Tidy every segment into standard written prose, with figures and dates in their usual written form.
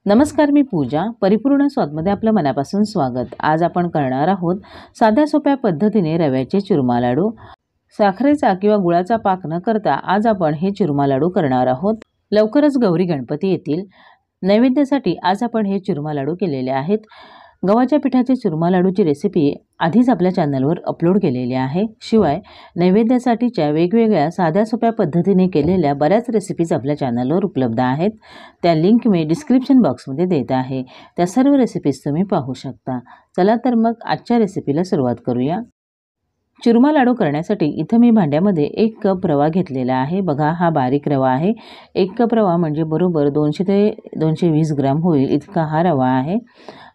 नमस्कार, मी पूजा. परिपूर्ण स्वादमध्ये आपलं मनापासून स्वागत. आज आपण करणार आहोत साध्या सोप्या पद्धतीने रव्याचे चुरमा लाडू. साखरेचा किंवा गुळाचा पाक न करता आज आपण हे चुरमा लाडू करणार आहोत. लवकरच गौरी गणपती येतील. नैवेद्यासाठी आज आपण हे चुरमा लाडू केलेले आहेत. गव्हाच्या पिठाचे चुरमा लाडूची रेसिपी आधीच आपल्या चॅनलवर अपलोड केलेली आहे. शिवाय नैवेद्यासाठीच्या वेगवेगळ्या साध्या सोप्या पद्धतीने केलेल्या बऱ्याच रेसिपीज आपल्या चॅनलवर उपलब्ध आहेत. त्या लिंक मी डिस्क्रिप्शन बॉक्समध्ये देत आहे. त्या सर्व रेसिपीज तुम्ही पाहू शकता. चला तर मग आजच्या रेसिपीला सुरुवात करूया. चुरमा लाडू करण्यासाठी इथं मी भांड्यामध्ये 1 कप रवा घेतलेला आहे. बघा, हा बारीक रवा आहे. 1 कप रवा म्हणजे बरोबर 200 ते 220 ग्राम होईल इतका हा रवा आहे.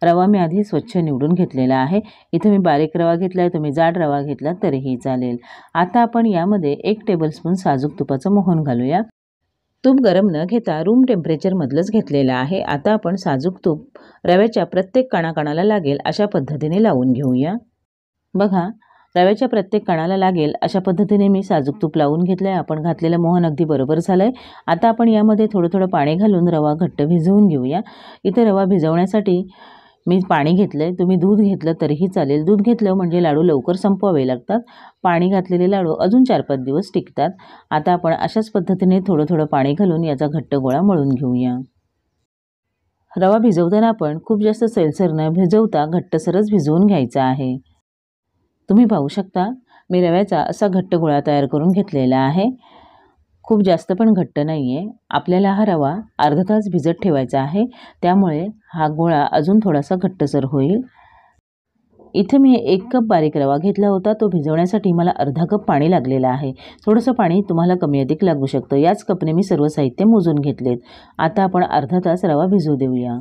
रवा मी आधी स्वच्छ निवडून घेतलेला आहे. इथं मी बारीक रवा घेतला आहे, तुम्ही जाड रवा घेतला तरीही चालेल. आता आपण यामध्ये 1 टेबलस्पून साजूक तुपाचं मोहन घालूया. तूप गरम न घेता रूम टेम्परेचरमधलंच घेतलेलं आहे. आता आपण साजूक तूप रव्याच्या प्रत्येक कणाकणाला लागेल अशा पद्धतीने लावून घेऊया. बघा, रव्याच्या प्रत्येक कणाला लागेल अशा पद्धतीने मी साजूक तूप लावून घेतलं आहे. आपण घातलेलं मोहन अगदी बरोबर झालं आहे. आता आपण यामध्ये थोडं थोडं पाणी घालून रवा घट्ट भिजवून घेऊया. इथे रवा भिजवण्यासाठी मी पाणी घेतलं आहे. तुम्ही दूध घेतलं तरीही चालेल. दूध घेतलं म्हणजे लाडू लवकर संपवावे लागतात. पाणी घातलेले लाडू अजून 4-5 दिवस टिकतात. आता आपण अशाच पद्धतीने थोडं थोडं पाणी घालून याचा घट्ट गोळा मळून घेऊया. रवा भिजवताना आपण खूप जास्त सैलसर न भिजवता घट्टसरच भिजवून घ्यायचा आहे. तुम्ही पाहू शकता, मी रव्याचा असा घट्ट गोळा तयार करून घेतलेला आहे. खूप जास्त पण घट्ट नाही आहे. आपल्याला हा रवा अर्धा तास भिजत ठेवायचा आहे. त्यामुळे हा गोळा अजून थोडासा घट्टसर होईल. इथं मी 1 कप बारीक रवा घेतला होता. तो भिजवण्यासाठी मला अर्धा कप पाणी लागलेलं आहे. थोडंसं पाणी तुम्हाला कमी अधिक लागू शकतं. याच कपने मी सर्व साहित्य मोजून घेतलेत. आता आपण अर्धा तास रवा भिजू देऊया.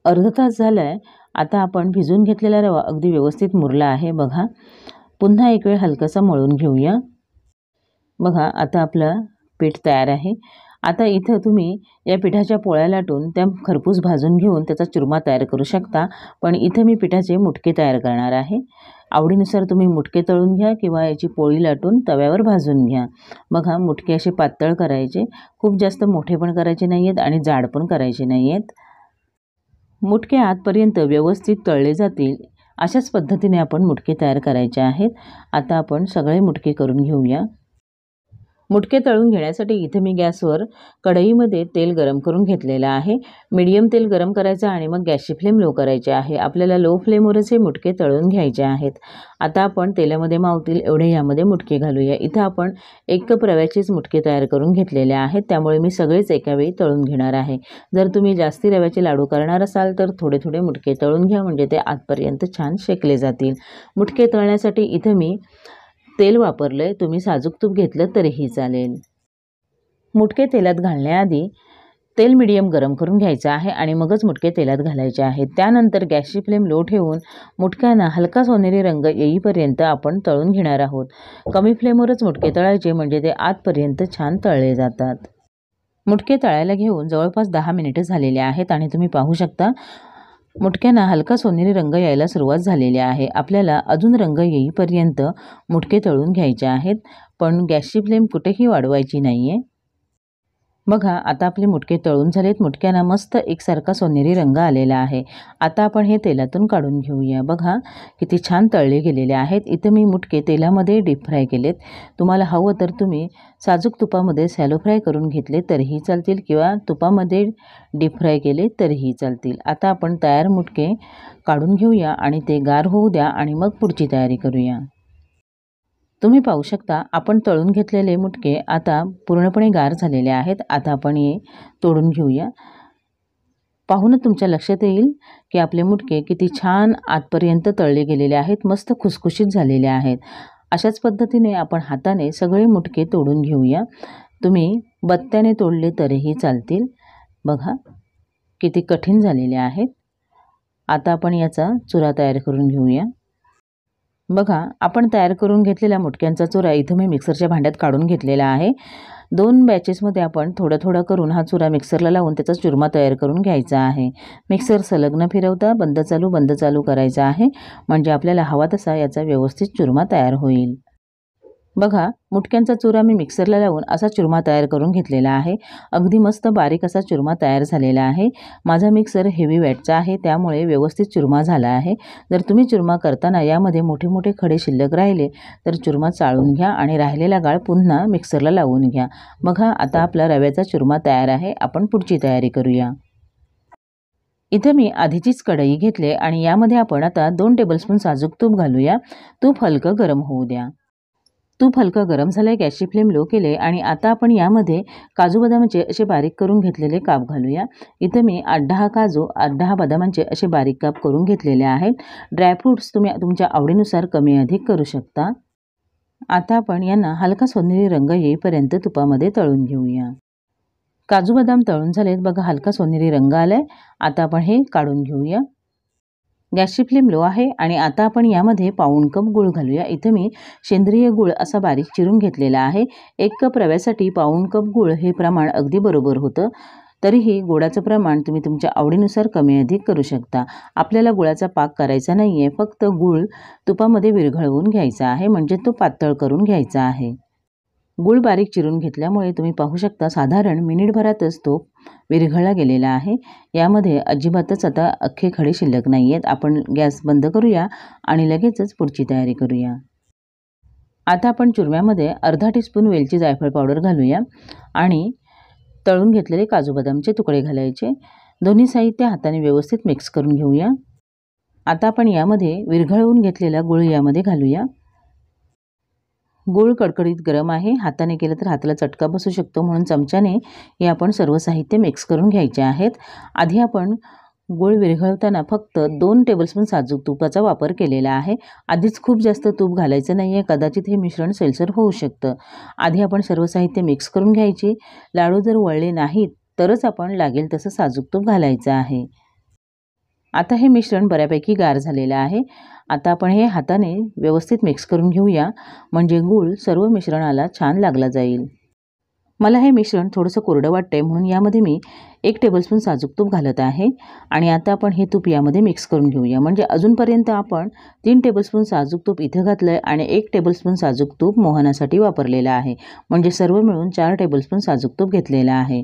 अर्धा तास झाला आहे. आता आपण भिजवून घेतलेला रवा अगदी व्यवस्थित मुरला आहे. बघा, पुन्हा एक वेळ हलकासा मळून घेऊया. बघा, आता आपलं पीठ तयार आहे. आता इथं तुम्ही या पिठाच्या पोळ्या लाटून त्या खरपूस भाजून घेऊन त्याचा चुरमा तयार करू शकता. पण इथं मी पिठाचे मुटके तयार करणार आहे. आवडीनुसार तुम्ही मुटके तळून घ्या किंवा याची पोळी लाटून तव्यावर भाजून घ्या. बघा, मुटके असे पातळ करायचे. खूप जास्त मोठे पण करायचे नाही आहेत आणि जाड पण करायचे नाही आहेत. मुटके आतपर्यंत व्यवस्थित तळले जातील अशाच पद्धतीने आपण मुटके तयार करायचे आहेत. आता आपण सगळे मुटके करून घेऊया. मुटके तळून घेण्यासाठी इथे मी गॅसवर कढईमध्ये तेल गरम करून घेतलेलं आहे. मीडियम तेल गरम करायचं आणि मग गॅसची फ्लेम लो करायची आहे. आपल्याला लो फ्लेमवरच हे मुटके तळून घ्यायचे आहेत. आता आपण तेलामध्ये मावतील एवढे यामध्ये मुटके घालूया. इथं आपण 1 कप रव्याचेच मुटके तयार करून घेतलेले आहेत. त्यामुळे मी सगळेच एका वेळी तळून घेणार आहे. जर तुम्ही जास्ती रव्याचे लाडू करणार असाल तर थोडे थोडे मुटके तळून घ्या, म्हणजे ते आतपर्यंत छान शेकले जातील. मुटके तळण्यासाठी इथं मी तेल वापरलं आहे. तुम्ही साजूक तूप घेतलं तरीही चालेल. मुटके तेलात घालण्याआधी तेल मीडियम गरम करून घ्यायचं आहे आणि मगच मुटके तेलात घालायचे आहेत. त्यानंतर गॅसची फ्लेम लो ठेवून मुटक्यांना हलका सोनेरी रंग येईपर्यंत आपण तळून घेणार आहोत. कमी फ्लेमवरच मुटके तळायचे, म्हणजे ते आतपर्यंत छान तळले जातात. मुटके तळायला घेऊन जवळपास 10 मिनिटे झालेले आहेत आणि तुम्ही पाहू शकता मुटक्यांना हलका सोनेरी रंग यायला सुरुवात झालेली आहे. आपल्याला अजून रंग येईपर्यंत मुटके तळून घ्यायचे आहेत, पण गॅसची फ्लेम कुठेही वाढवायची नाही आहे. बघा, आता आपले मुटके तळून झालेत. मुटक्यांना मस्त एकसारखा सोनेरी रंग आलेला आहे. आता आपण हे तेलातून काढून घेऊया. बघा, किती छान तळले गेलेले आहेत. इथं मी मुटके तेलामध्ये डीप फ्राय केलेत. तुम्हाला हवं तर तुम्ही साजूक तुपामध्ये शॅलो फ्राय करून घेतले तरीही चालतील किंवा तुपामध्ये डीप फ्राय केले तरीही चालतील. आता आपण तयार मुटके काढून घेऊया आणि ते गार होऊ द्या आणि मग पुढची तयारी करूया. तुम्ही पाहू शकता, आपण तळून घेतलेले मुटके आता पूर्णपणे गार झालेले आहेत. आता आपण हे तोडून घेऊया. पाहूनच तुमच्या लक्षात येईल की आपले मुटके किती छान आतपर्यंत तळले गेलेले आहेत, मस्त खुसखुशीत झालेले आहेत. अशाच पद्धतीने आपण हाताने सगळे मुटके तोडून घेऊया. तुम्ही बत्त्याने तोडले तरीही चालतील. बघा, किती कठीण झालेले आहेत. आता आपण याचा चुरा तयार करून घेऊया. बघा, आपण तयार करून घेतलेल्या मुटक्यांचा चुरा इथं मी मिक्सरच्या भांड्यात काढून घेतलेला आहे. 2 बॅचेसमध्ये आपण थोडं थोडं करून हा चुरा मिक्सरला लावून त्याचा चुरमा तयार करून घ्यायचा आहे. मिक्सर सलग न फिरवता बंद चालू करायचा आहे, म्हणजे आपल्याला हवा तसा याचा व्यवस्थित चुरमा तयार होईल. बघा, मुटक्यांचा चुरा मी मिक्सरला लावून असा चुरमा तयार करून घेतलेला आहे। अगदी मस्त बारीक असा चुरमा तयार झालेला आहे। माझा मिक्सर हेवी वेटचा आहे, त्यामुळे व्यवस्थित चुरमा झाला आहे। जर तुम्ही चुरमा करताना यामध्ये मोठे मोठे खडे शिल्लक राहिले तर चुरमा चाळून घ्या आणि राहिलेला गाळ पुन्हा मिक्सरला लावून घ्या। बघा, आता आपला रव्याचा चुरमा तयार आहे। आपण पुढची तयारी करूया। इथे मी आधीचीच कढई घेतली आणि यामध्ये आपण आता 2 टेबलस्पून साजूक तूप घालूया। तूप हलकं गरम होऊ द्या। तूप हलकं गरम झाले, गॅसची फ्लेम लो केले आणि आता आपण यामध्ये काजू बदामाचे असे बारीक करून घेतलेले काप घालूया। इथे मी 8-10 काजू 8-10 बदामांचे असे बारीक काप करून घेतलेले आहेत। ड्रायफ्रूट्स तुम्ही तुमच्या आवडीनुसार कमी अधिक करू शकता। आता आपण यांना हलका सोनेरी रंग येईपर्यंत तुपामध्ये तळून घेऊया। काजू बदाम तळून झालेत, बघा हलका सोनेरी रंग आलाय। आता आपण हे काढून घेऊया। गॅसची फ्लेम लो आहे आणि आता आपण यामध्ये पाऊण कप गूळ घालूया। इथे मी सेंद्रिय गूळ असा बारीक चिरून घेतलेला आहे। 1 कप रव्यासाठी पाऊण कप गूळ हे प्रमाण अगदी बरोबर होतं। तरीही गुळाचं प्रमाण तुम्ही तुमच्या आवडीनुसार कमी अधिक करू शकता। आपल्याला गुळाचा पाक करायचा नाहीये, फक्त गूळ तुपामध्ये विरघळवून घ्यायचा आहे, म्हणजे तो पातळ करून घ्यायचा आहे। गूळ बारीक चिरून घेतल्यामुळे तुम्ही पाहू शकता साधारण मिनिटभरातच तो विरघळला गेलेला आहे। यामध्ये अजिबातच आता अख्खे खडे शिल्लक नाही आहेत। आपण गॅस बंद करूया आणि लगेचच पुढची तयारी करूया। आता आपण चुरम्यामध्ये अर्धा टीस्पून वेलची जायफळ पावडर घालूया आणि तळून घेतलेले काजू बदामचे तुकडे घालायचे। दोन्ही साहित्य हाताने व्यवस्थित मिक्स करून घेऊया। आता आपण यामध्ये विरघळवून घेतलेला गूळ यामध्ये घालूया। गूळ कडकडीत गरम आहे, हाताने केलं तर हाताला चटका बसू शकतो, म्हणून चमच्याने हे आपण सर्व साहित्य मिक्स करून घ्यायचे आहेत। आधी आपण गूळ विरघळताना फक्त 2 टेबलस्पून साजूक तुपाचा वापर केलेला आहे। आधीच खूप जास्त तूप घालायचं नाहीये, कदाचित हे मिश्रण सैलसर होऊ शकतं। आधी आपण सर्व साहित्य मिक्स करून घ्यायची। लाडू जर वळले नाहीत तरच आपण लागेल तसं साजूक तूप घालायचं आहे। आता हे मिश्रण बऱ्यापैकी गार झालेलं आहे। आता आपण हे हाताने व्यवस्थित मिक्स करून घेऊया, म्हणजे गूळ सर्व मिश्रणाला छान लागला जाईल। मला हे मिश्रण थोडंसं कोरडं वाटतंय, म्हणून यामध्ये मी 1 टेबलस्पून साजूक तूप घालत आहे आणि आता आपण हे तूप यामध्ये मिक्स करून घेऊया। म्हणजे अजूनपर्यंत आपण 3 टेबलस्पून साजूक तूप इथे घातलंय आणि 1 टेबलस्पून साजूक तूप मोहनासाठी वापरलेलं आहे, म्हणजे सर्व मिळून 4 टेबलस्पून साजूक तूप घेतलेलं आहे।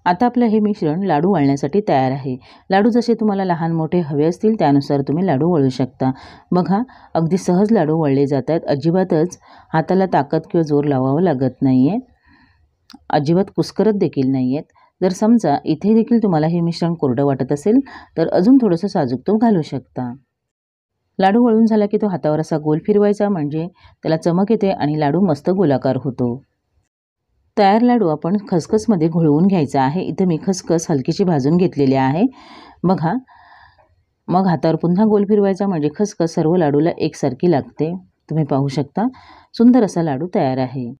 आता आपलं हे मिश्रण लाडू वळण्यासाठी तयार आहे। लाडू जसे तुम्हाला लहान मोठे हवे असतील त्यानुसार तुम्ही लाडू वळू शकता। बघा, अगदी सहज लाडू वळले जात आहेत। अजिबातच हाताला ताकद किंवा जोर लावावं लागत नाहीये, अजिबात कुस्करत देखील नाहीयेत। जर समजा इथे देखील तुम्हाला हे मिश्रण कोरडं वाटत असेल तर अजून थोडंसं साजूक तूप घालू शकता। लाडू वळून झाला की तो हातावर असा गोल फिरवायचा, म्हणजे त्याला चमक येते आणि लाडू मस्त गोलाकार होतो। तयार लाडू आपण खसखसमध्ये घोळवून घ्यायचा आहे। इथे मी खसखस हलकीशी भाजून घेतलेली आहे। बघा, मग हातावर पुन्हा गोल फिरवायचा, म्हणजे खसखस सर्व लाडूला एकसारखी लागते। तुम्ही पाहू शकता सुंदर असा लाडू तयार आहे।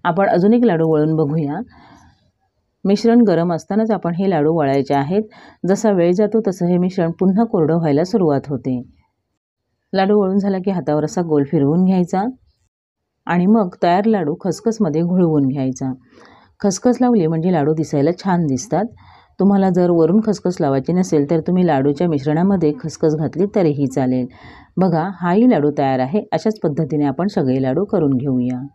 आपण अजून एक लाडू वळून बघूया। मिश्रण गरम असतानाच आपण हे लाडू वळायचे आहेत। जसा वेळ जातो तसं हे मिश्रण पुन्हा कोरडं व्हायला सुरुवात होते। लाडू वळून झाला की हातावर असा गोल फिरवून घ्यायचा आणि मग तयार लाडू खसखसमध्ये घोळवून घ्यायचा। खसखस लावली म्हणजे लाडू दिसायला छान दिसतात। तुम्हाला जर वरून खसखस लावायची नसेल तर तुम्ही लाडूच्या मिश्रणामध्ये खसखस घातली तरीही चालेल। बघा, हाही लाडू तयार आहे। अशाच पद्धतीने आपण सगळे लाडू करून घेऊया।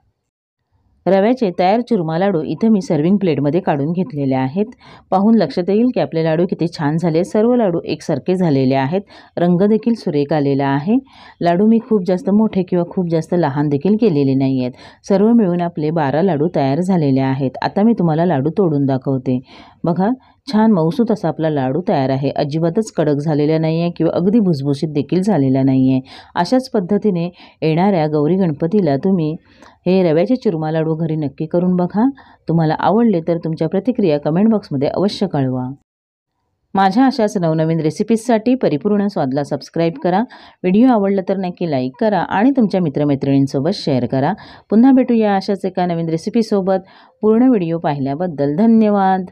रव्याचे तयार चुरमा लाडू इथे मी सर्विंग प्लेटमध्ये काढून घेतलेले आहेत। पाहून लक्षात येईल की आपले लाडू किती छान झाले। सर्व लाडू एकसारखे झालेले आहेत, रंग देखील सुरेख आलेला आहे। लाडू मी खूप जास्त मोठे किंवा खूप जास्त लहान देखील केलेले नाही आहेत। सर्व मिळून आपले 12 लाडू तयार झालेले आहेत। आता मी तुम्हाला लाडू तोडून दाखवते। बघा, छान मऊसूत असा आपला लाडू तयार आहे। अजिबातच कडक झालेला नाही आहे किंवा अगदी भुसभुशीत देखील झालेला नाही आहे। अशाच पद्धतीने येणाऱ्या गौरी गणपतीला तुम्ही हे रव्याचे चुरमा लाडू घरी नक्की करून बघा। तुम्हाला आवडले तर तुमच्या प्रतिक्रिया कमेंट बॉक्समध्ये अवश्य कळवा। माझ्या अशाच नवनवीन रेसिपीजसाठी परिपूर्ण स्वादला सबस्क्राईब करा। व्हिडिओ आवडला तर नक्की लाईक करा आणि तुमच्या मित्रमैत्रिणींसोबत शेअर करा। पुन्हा भेटूया अशाच एका नवीन रेसिपीसोबत। पूर्ण व्हिडिओ पाहिल्याबद्दल धन्यवाद।